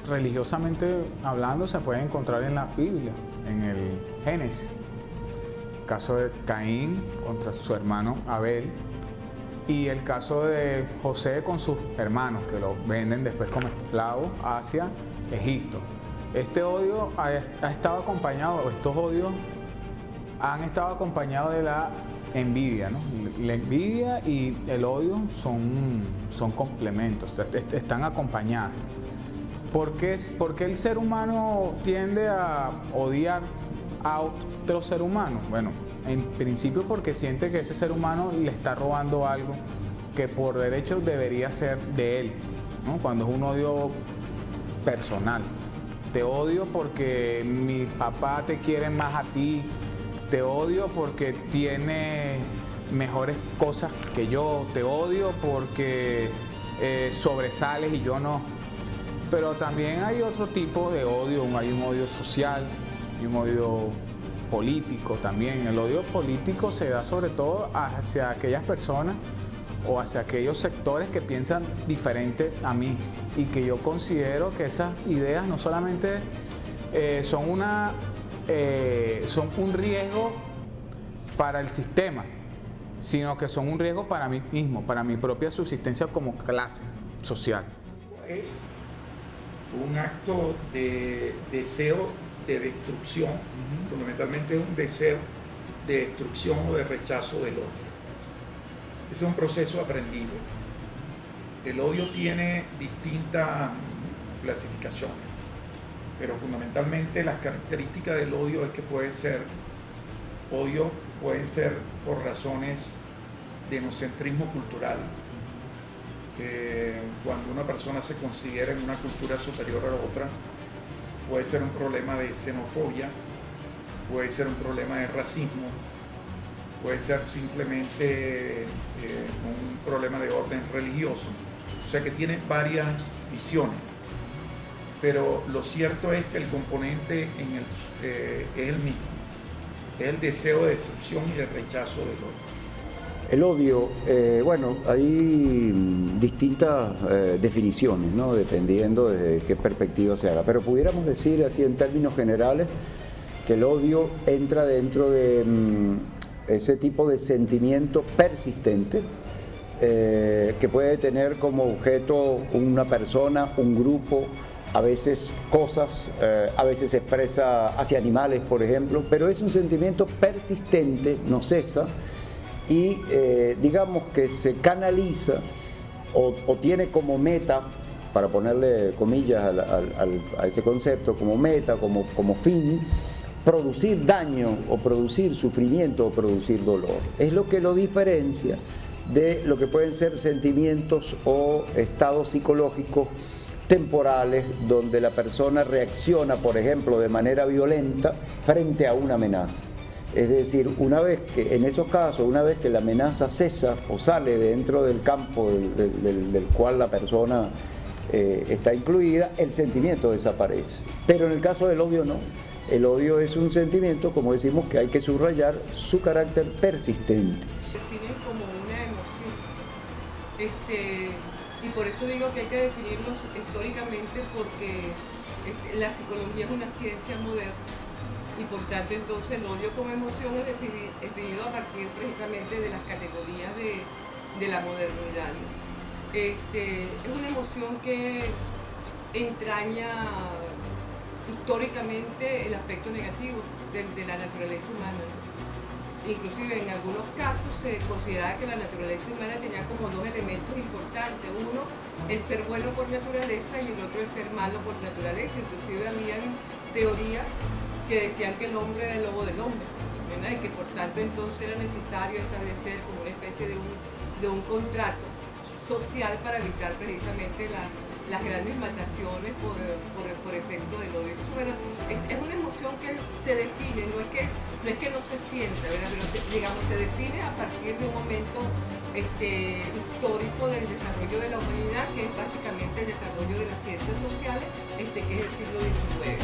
Religiosamente hablando, se puede encontrar en la Biblia, en el Génesis. El caso de Caín contra su hermano Abel y el caso de José con sus hermanos, que lo venden después como esclavos hacia Egipto. Este odio ha estado acompañado, estos odios han estado acompañados de la envidia, ¿no? La envidia y el odio son complementos, están acompañados. ¿Por qué el ser humano tiende a odiar a otro ser humano? Bueno, en principio porque siente que ese ser humano le está robando algo que por derecho debería ser de él, ¿no? Cuando es un odio personal. Te odio porque mi papá te quiere más a ti, te odio porque tiene mejores cosas que yo, te odio porque sobresales y yo no. Pero también hay otro tipo de odio, hay un odio social y un odio político también. El odio político se da sobre todo hacia aquellas personas o hacia aquellos sectores que piensan diferente a mí y que yo considero que esas ideas no solamente son un riesgo para el sistema, sino que son un riesgo para mí mismo, para mi propia subsistencia como clase social. Es un acto de deseo de destrucción, fundamentalmente es un deseo de destrucción o de rechazo del otro. Ese es un proceso aprendido. El odio tiene distintas clasificaciones, pero fundamentalmente las características del odio es que pueden ser por razones de egocentrismo cultural. Cuando una persona se considera en una cultura superior a la otra, puede ser un problema de xenofobia, puede ser un problema de racismo, puede ser simplemente un problema de orden religioso. O sea que tiene varias visiones, pero lo cierto es que el componente es el mismo, es el deseo de destrucción y el rechazo del otro. El odio, bueno, hay distintas definiciones, ¿no? Dependiendo de qué perspectiva se haga, pero pudiéramos decir así en términos generales que el odio entra dentro de ese tipo de sentimiento persistente que puede tener como objeto una persona, un grupo, a veces cosas, a veces se expresa hacia animales, por ejemplo, pero es un sentimiento persistente, no cesa, y digamos que se canaliza o tiene como meta, para ponerle comillas a ese concepto, como meta, como fin, producir daño o producir sufrimiento o producir dolor. Es lo que lo diferencia de lo que pueden ser sentimientos o estados psicológicos temporales donde la persona reacciona, por ejemplo, de manera violenta frente a una amenaza. Es decir, en esos casos, una vez que la amenaza cesa o sale dentro del campo del cual la persona está incluida, el sentimiento desaparece. Pero en el caso del odio no. El odio es un sentimiento, como decimos, que hay que subrayar su carácter persistente. Definen como una emoción. Y por eso digo que hay que definirlos históricamente, porque la psicología es una ciencia moderna. Y por tanto entonces el odio como emoción es definido a partir precisamente de las categorías de la modernidad. Es una emoción que entraña históricamente el aspecto negativo de la naturaleza humana. Inclusive en algunos casos se consideraba que la naturaleza humana tenía como dos elementos importantes. Uno, el ser bueno por naturaleza, y el otro, el ser malo por naturaleza. Inclusive habían teorías que decían que el hombre era el lobo del hombre, ¿verdad? Y que por tanto entonces era necesario establecer como una especie de un contrato social para evitar precisamente las grandes mataciones por efecto del odio. Entonces, bueno, es una emoción que se define, no es que no se sienta, ¿verdad? Pero se define a partir de un momento histórico del desarrollo de la humanidad, que es básicamente el desarrollo de las ciencias sociales, que es el siglo XIX.